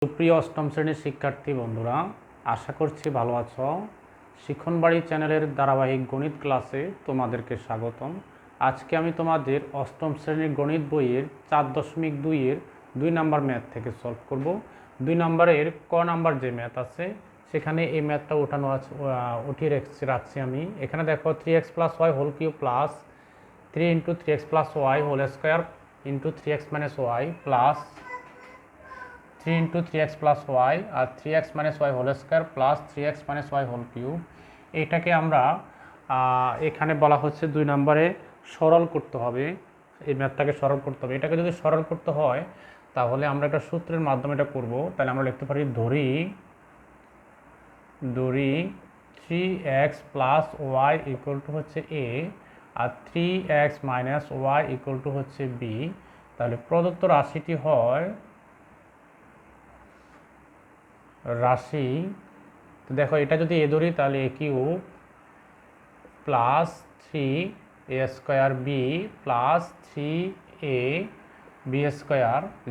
সুপ্রিয় অষ্টম শ্রেণীর শিক্ষার্থী বন্ধুরা, আশা করছি ভালো আছো। শিক্ষণবাড়ি চ্যানেলের ধারাবাহিক গণিত ক্লাসে তোমাদেরকে স্বাগতম। আজকে আমি তোমাদের অষ্টম শ্রেণীর গণিত বইয়ের 4.2-এর 2 নম্বর ম্যাথ থেকে সলভ করব। 2 নম্বরের ক নাম্বার যে ম্যাথ আছে সেখানে এই ম্যাথটা উঠিয়ে রাখছি আমি। এখানে দেখো 3x + y whole cube plus 3 × 3x + y whole square × 3x - y plus 3 × 3x + y আর 3x - y whole square plus 3x - y whole cube. এটাকে আমরা এখানে বলা হচ্ছে 2 নম্বরে সরল করতে হবে। এই ম্যাথটাকে সরল করতে হবে। এটাকে যদি সরল করতে হয় তাহলে আমরা একটা সূত্রের মাধ্যমে এটা করব। তাহলে আমরা লিখতে পারি ধরি 3x + y হচ্ছে a আর 3x - y হচ্ছে b। তাহলে প্রদত্ত রাশিটি হয় তো দেখো এটা যদি এ ধরি তাহলে a cube plus 3a² b plus 3ab²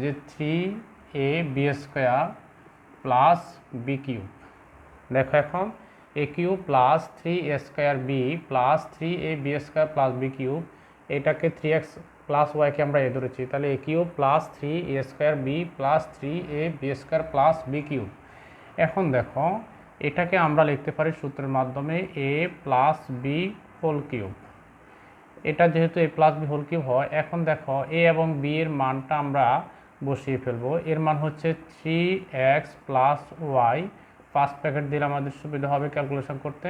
যে 3ab² প্লাস b কিউব। দেখো এখন a cube plus 3a² b plus 3ab² plus b cube, এটাকে 3x + y কে আমরা এ ধরেছি, তাহলে a cube plus 3a² b plus 3ab² plus b cube. এখন দেখো এটাকে আমরা লিখতে পারি সূত্রের মাধ্যমে a + b হোল কিউব। এটা যেহেতু a + b হোল কিউব হয়, এখন দেখো a এবং b এর মানটা আমরা বসিয়ে ফেলবো। এর মান হচ্ছে 3x + y, ফার্স্ট ব্র্যাকেট দিলে আমাদের সুবিধা হবে ক্যালকুলেশন করতে,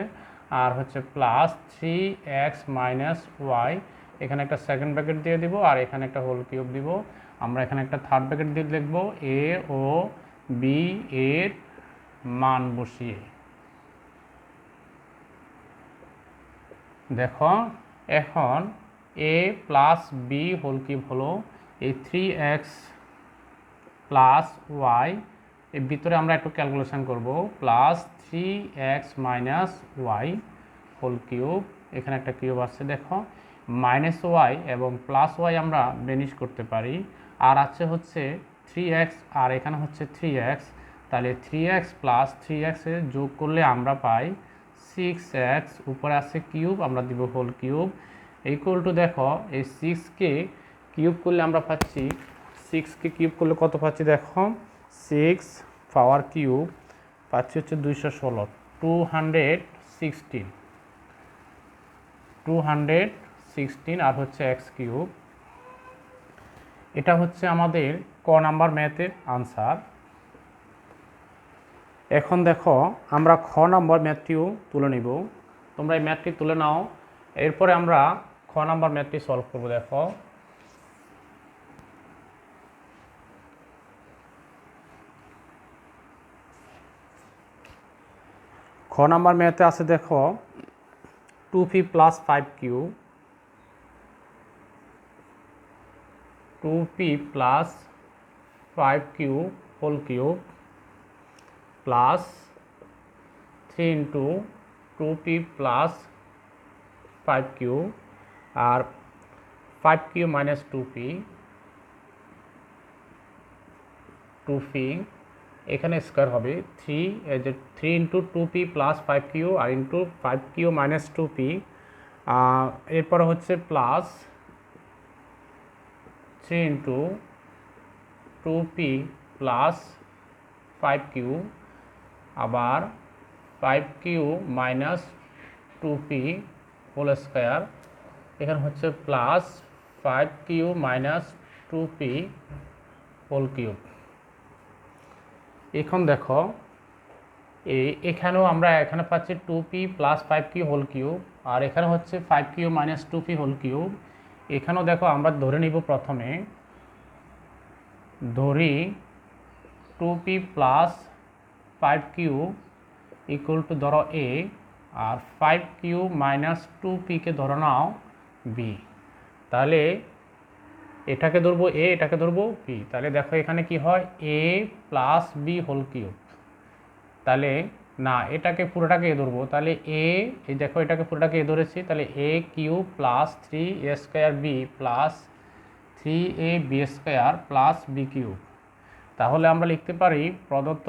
আর হচ্ছে প্লাস 3x - y, এখানে একটা সেকেন্ড ব্র্যাকেট দিয়ে দিব আর এখানে একটা হোল কিউব দিব। আমরা এখানে একটা থার্ড ব্র্যাকেট দিয়ে লিখব a ও b এর মান বসিয়ে। দেখো এখন a + b হোল কিউব হলো এই 3x + y, এর ভিতরে আমরা একটু ক্যালকুলেশন করব, plus 3x - y whole cube, এখানে একটা কিউব আছে। দেখো -y এবং +y আমরা বেনিশ করতে পারি, আর আছে হচ্ছে 3x আর এখানে হচ্ছে 3x, তাহলে 3x + 3x এর যোগ করলে আমরা পাই 6x, উপরে আছে কিউব আমরা দিব হোল কিউব, ইকুয়াল টু দেখো এই 6কে কিউব করলে আমরা পাচ্ছি 6কে কিউব করলে কত পাচ্ছি, দেখো 6 পাওয়ার কিউব পাচ্ছি হচ্ছে 216, 216 আর হচ্ছে x কিউব। এটা হচ্ছে আমাদের ক নাম্বার ম্যাথের আনসার। এখন দেখো আমরা খ নাম্বার ম্যাথটিও তুলে নিব। তোমরা এই ম্যাথটি তুলে নাও, এরপরে আমরা খ নাম্বার ম্যাথটি সলভ করব। দেখো খ নাম্বার ম্যাথে আছে, দেখো 2p + 5q, 2p + 5q whole cube plus 3 × 2p + 5q আর 5q - 2p, এখানে স্কোয়ার হবে 3 × 2p + 5q আর ইন্টু 5q - 2p, এরপর হচ্ছে প্লাস 3 × 2p + 5q আবার 5q - 2p হোল স্কোয়ার, এখানে হচ্ছে plus 5q - 2p whole cube. এখন দেখো এখানেও আমরা এখানে পাচ্ছি 2p + 5q হোল কিউব আর এখানে হচ্ছে 5q - 2p হোল কিউব। এখানেও দেখো আমরা ধরে নিব, প্রথমে ধরি 2p + 5q ইকুয়াল টু ধরো a আর 5q - 2p কে ধরো নাও b, তাহলে এটাকে ধরবো a, এটাকে ধরবো b, তাহলে দেখো এখানে কি হয় a + b হোল কিউব। তাহলে না, এটাকে পুরোটাকে এ ধরবো, তাহলে a, এই দেখো এটাকে পুরোটাকে এ ধরেছি, তাহলে a cube plus 3a² b plus 3ab² plus b cube. তাহলে আমরা লিখতে পারি প্রদত্ত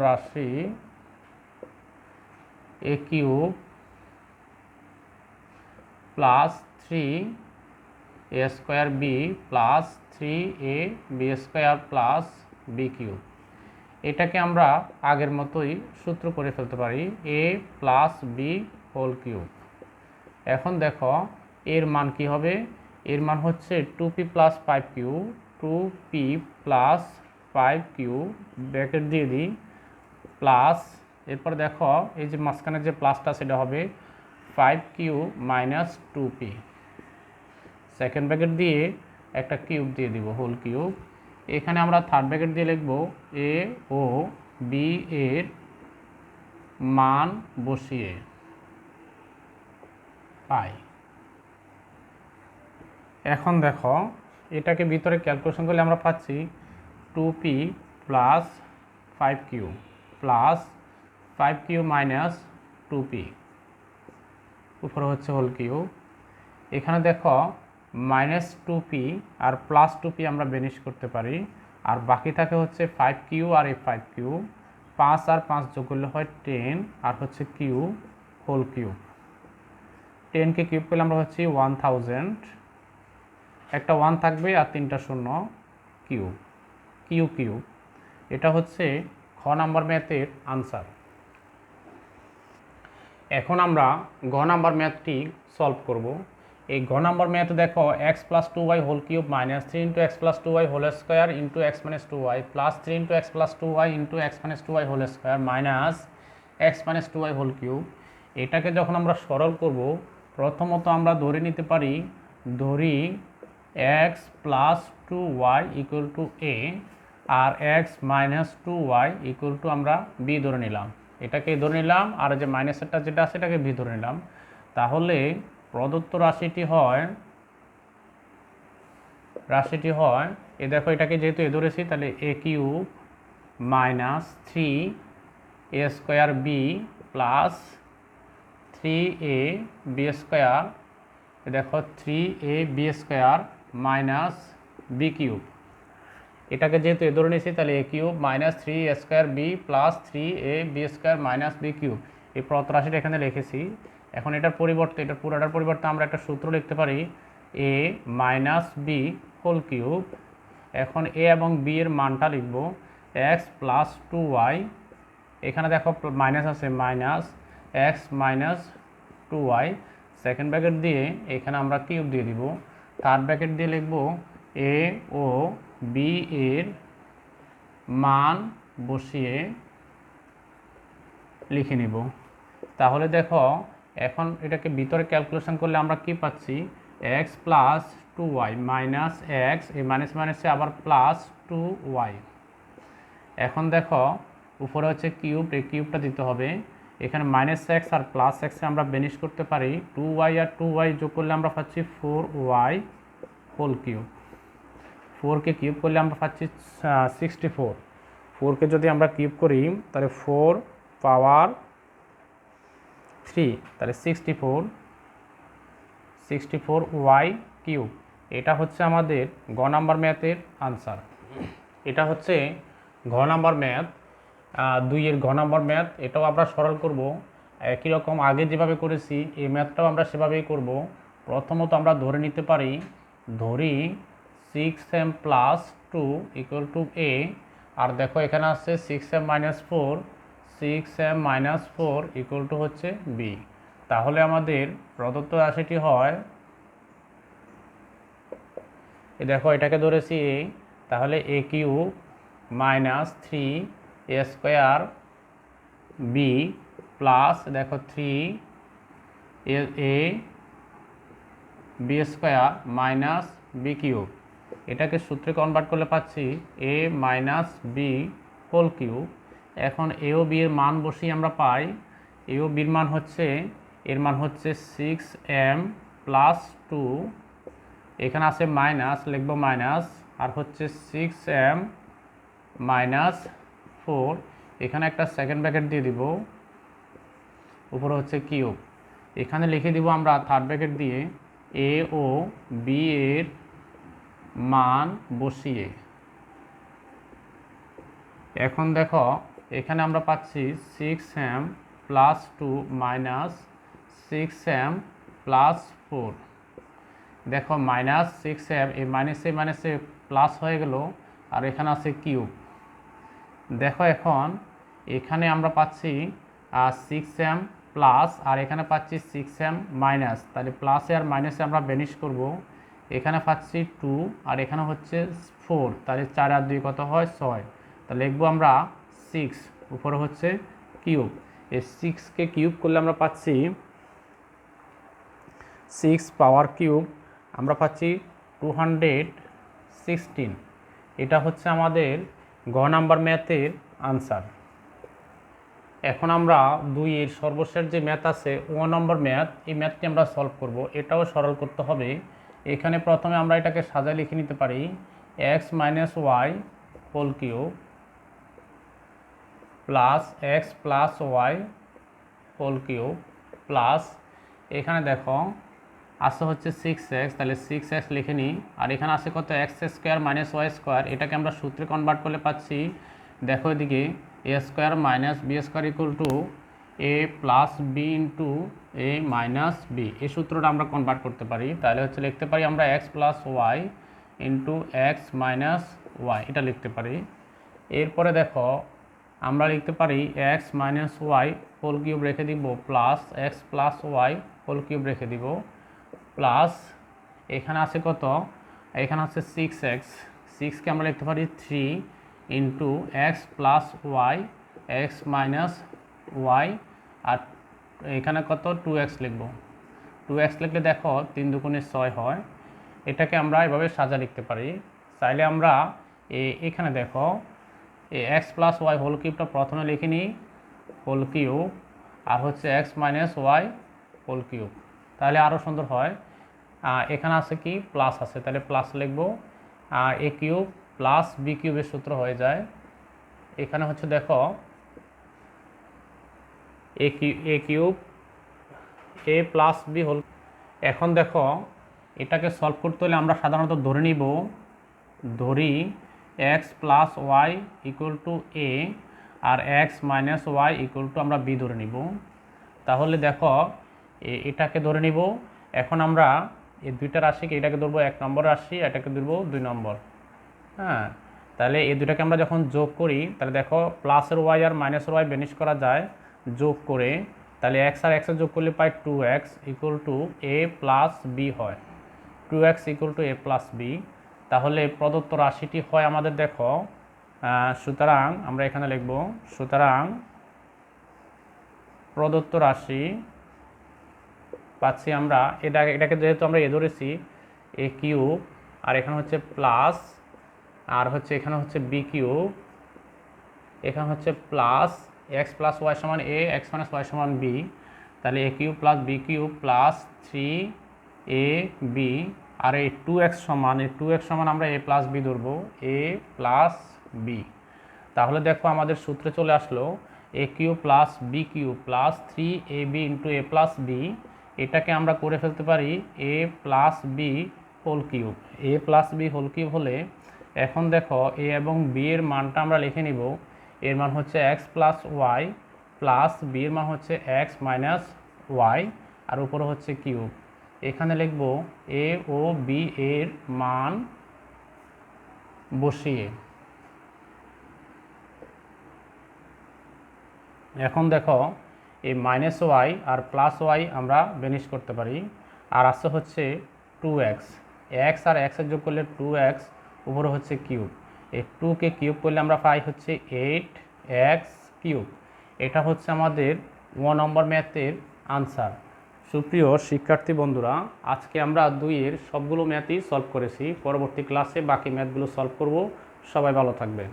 রাশি a cube plus 3 a square b plus 3 a b square plus b cube, এটাকে আমরা আগের মতোই সূত্র করে ফেলতে পারি a plus b whole cube. এখন দেখো এর মান কি হবে, এর মান হচ্ছে 2p plus 5q, 2p plus 5q bracket দিয়ে দিই প্লাস, এরপর দেখো এই যে মাঝখানে যে প্লাসটা সেটা হবে 5q minus 2p, second bracket দিয়ে একটা কিউব দিয়ে দিব হোল কিউব। এখানে আমরা থার্ড ব্র্যাকেট দিয়ে লিখব এ ও বি এর মান বসিয়ে পাই। এখন দেখো এটাকে ভিতরে ক্যালকুলেশন করলে আমরা পাচ্ছি 2p plus 5q plus 5q minus 2p, উপরে হচ্ছে হোল কিউব। এখানে দেখো মাইনাস 2p আর প্লাস 2p আমরা বেনিশ করতে পারি, আর বাকি থাকে হচ্ছে 5q আর এই 5q, 5 আর 5 যোগ করলে হয় 10 আর হচ্ছে q হোল কিউব। 10কে কিউব করলে আমরা হচ্ছে 1000, একটা 1 থাকবে আর 3টা শূন্য, কিউব কিউব। এটা হচ্ছে খ নাম্বার ম্যাথের আনসার। এখন আমরা গ নাম্বার ম্যাথটি সলভ করব। এই গ নাম্বার ম্যাথ দেখো x plus 2y whole cube minus 3 into x plus 2y whole square into x minus 2y plus 3 into x plus 2y into x minus 2y whole square minus x minus 2y whole cube. এটাকে যখন আমরা সরল করব, প্রথমত আমরা ধরে নিতে পারি, ধরি x plus 2y equal to a আর x minus 2y equal to আমরা বি ধরে নিলাম, এটাকে ধরে নিলাম, আর যে মাইনাসেরটা যেটা আছে এটাকে বি ধরে নিলাম। তাহলে প্রদত্ত রাশিটি হয় এ দেখো এটাকে যেহেতু এ ধরেছি তাহলে a cube minus 3 a square b plus 3a b square, দেখো 3a b square minus b cube, এটাকে যেহেতু এ ধরে নিয়েছি তাহলে a cube minus 3a square b plus 3a b square minus b cube. এই প্রদত্ত রাশিটা এখানে লিখেছি। এখন এটার পুরোটার পরিবর্তে আমরা একটা সূত্র লিখতে পারি এ মাইনাস বি হোল কিউব। এখন এ এবং বি এর মানটা লিখব এক্স প্লাস 2y, এখানে দেখো মাইনাস আছে, minus x minus 2y, second bracket দিয়ে এখানে আমরা কিউব দিয়ে দিব, থার্ড ব্র্যাকেট দিয়ে লিখব এ ও বি এর মান বসিয়ে লিখে নিব। তাহলে দেখো এখন এটাকে ভিতরে ক্যালকুলেশন করলে আমরা কি পাচ্ছি, x plus 2y minus x, এই মাইনাস মাইনাসে আবার প্লাস 2y। এখন দেখো উপরে হচ্ছে কিউব, এই কিউবটা দিতে হবে, এখানে মাইনাস এক্স আর প্লাস এক্সে আমরা বেনিশ করতে পারি, 2y আর 2y যোগ করলে আমরা পাচ্ছি 4y হোল কিউব। 4কে কিউব করলে আমরা পাচ্ছি 64, 4কে যদি আমরা কিউব করি তাহলে 4 পাওয়ার 3, তাহলে 64y কিউব। এটা হচ্ছে আমাদের গ নাম্বার ম্যাথের আনসার। এটা হচ্ছে ঘ নাম্বার ম্যাথ, 2-এর ঘ নাম্বার ম্যাথ। এটাও আমরা সরল করব একই রকম আগে যেভাবে করেছি, এই ম্যাথটাও আমরা সেভাবেই করব। প্রথমত আমরা ধরে নিতে পারি, ধরি 6m plus 2 equal to a, আর দেখো এখানে আছে 6m minus 4, 6m minus 4 equal to হচ্ছে বি। তাহলে আমাদের প্রদত্ত রাশিটি হয়, দেখো এটাকে ধরেছি এ, তাহলে a cube minus 3a square b plus দেখো 3a b square minus b cube. এটাকে সূত্রে কনভার্ট করলে পাচ্ছি a minus b whole cube. এখন এ ও বি এর মান বসিয়ে আমরা পাই, এ ও বির মান হচ্ছে, এর মান হচ্ছে 6m প্লাস 2, এখানে আছে মাইনাস, লিখব মাইনাস, আর হচ্ছে 6m মাইনাস 4, এখানে একটা সেকেন্ড ব্র্যাকেট দিয়ে দিব, উপরে হচ্ছে কিউব। এখানে লিখে দিব আমরা থার্ড ব্র্যাকেট দিয়ে এ ও বি এর মান বসিয়ে এখন দেখো এখানে আমরা পাচ্ছি 6m plus 2 minus 6m plus 4। দেখো মাইনাস 6m এই মাইনাসে প্লাস হয়ে গেল, আর এখানে আছে কিউব। দেখো এখন এখানে আমরা পাচ্ছি 6m প্লাস, আর এখানে পাচ্ছি 6m মাইনাস, তাহলে প্লাসে আর মাইনাসে আমরা বেনিশ করব। এখানে পাচ্ছি 2 আর এখানে হচ্ছে 4, তাহলে 4 আর 2 কত হয় 6। তাহলে লিখবো আমরা 6, উপরে হচ্ছে কিউব। এই 6কে কিউব করলে আমরা পাচ্ছি 6 পাওয়ার কিউব, আমরা পাচ্ছি 216। এটা হচ্ছে আমাদের গ নাম্বার ম্যাথের আনসার। এখন আমরা 2-এর সর্বশেষ যে ম্যাথ আছে 1 নম্বর ম্যাথ, এই ম্যাথটি আমরা সলভ করব। এটাও সরল করতে হবে। এখানে প্রথমে আমরা এটাকে সাজায় লিখে নিতে পারি x minus y whole cube plus x plus y whole cube plus, এখানে দেখো আসে হচ্ছে 6x, তাহলে 6x লিখে নিই। আর এখানে আসে কত x square minus y square, এটাকে আমরা সূত্রে কনভার্ট করলে পাচ্ছি, দেখো এদিকে a square minus b square equal to a plus b into a minus b. এই সূত্রটা আমরা কনভার্ট করতে পারি, তাহলে হচ্ছে লিখতে পারি আমরা x plus y into x minus y, এটা লিখতে পারি। এরপরে দেখো আমরা লিখতে পারি x minus y whole cube রেখে দিব plus x plus y whole cube রেখে দিব প্লাস, এখানে আছে কত, এখানে আছে 6x, 6কে আমরা লিখতে পারি 3 into x plus y x minus y, আর এখানে কত 2x লিখব। 2x লিখলে দেখো 3 দুগুণে 6 হয়। এটাকে আমরা এভাবে সাজা লিখতে পারি। চাইলে আমরা এখানে দেখো এই এক্স প্লাস ওয়াই হোল কিউবটা প্রথমে লিখে নিই হোল কিউব, আর হচ্ছে x minus y whole cube, তাহলে আরও সুন্দর হয়। এখানে আছে কি প্লাস আছে, তাহলে প্লাস লিখব। এ কিউব প্লাস বি কিউবের সূত্র হয়ে যায়। এখানে হচ্ছে দেখো a cube a plus b whole. এখন দেখো এটাকে সলভ করতে হলে আমরা সাধারণত ধরি x plus y equal to a আর x minus y equal to আমরা বি ধরে নিব। তাহলে দেখো এটাকে ধরে নিব। এখন আমরা এই দুইটা রাশিকে, এটাকে ধরবো 1 নম্বর রাশি, এটাকে ধরবো 2 নম্বর। হ্যাঁ, তাহলে এই দুটাকে আমরা যখন যোগ করি, তাহলে দেখো প্লাসের ওয়াই আর মাইনাসের ওয়াই বেনিশ করা যায় যোগ করে, তাহলে এক্স আর এক্সের যোগ করলে পাই 2x equal to a plus b হয়, 2x equal to a plus b. তাহলে প্রদত্ত রাশিটি হয় আমাদের দেখো, সুতরাং আমরা এখানে লিখব, সুতরাং প্রদত্ত রাশি পাচ্ছি আমরা, এটাকে যেহেতু আমরা এ ধরেছি এ কিউব, আর এখানে হচ্ছে প্লাস, আর হচ্ছে এখানে হচ্ছে বি কিউব, এখানে হচ্ছে প্লাস এক্স প্লাস ওয়াই সমান এ এক্স মাইনাস ওয়াই সমান বি, তাহলে a cube plus b cube plus 3ab, আর এই 2x সমান আমরা এ প্লাস বি ধরবো, এ প্লাস বি। তাহলে দেখো আমাদের সূত্রে চলে আসলো a cube plus b cube plus 3ab into a plus b. এটাকে আমরা করে ফেলতে পারি a plus b whole cube. A plus b whole cube হলে এখন দেখো এ এবং বি এর মানটা আমরা লিখে নিব। এর মান হচ্ছে x plus y plus b এর মান হচ্ছে এক্স মাইনাস ওয়াই, আর উপরে হচ্ছে কিউব। এখানে লিখব এ ও বি এর মান বসিয়ে। এখন দেখো এই মাইনাস ওয়াই আর প্লাস ওয়াই আমরা বেনিশ করতে পারি, আর আছে হচ্ছে 2x, এক্স আর এক্সের যোগ করলে 2x, উপরে হচ্ছে কিউব। এই 2কে কিউব করলে আমরা পাই হচ্ছে 8x কিউব। এটা হচ্ছে আমাদের 1 নম্বর ম্যাথের আনসার। সুপ্রিয় শিক্ষার্থী বন্ধুরা, আজকে আমরা 2-এর সবগুলো ম্যাথই সলভ করেছি। পরবর্তী ক্লাসে বাকি ম্যাথগুলো সলভ করব। সবাই ভালো থাকবেন।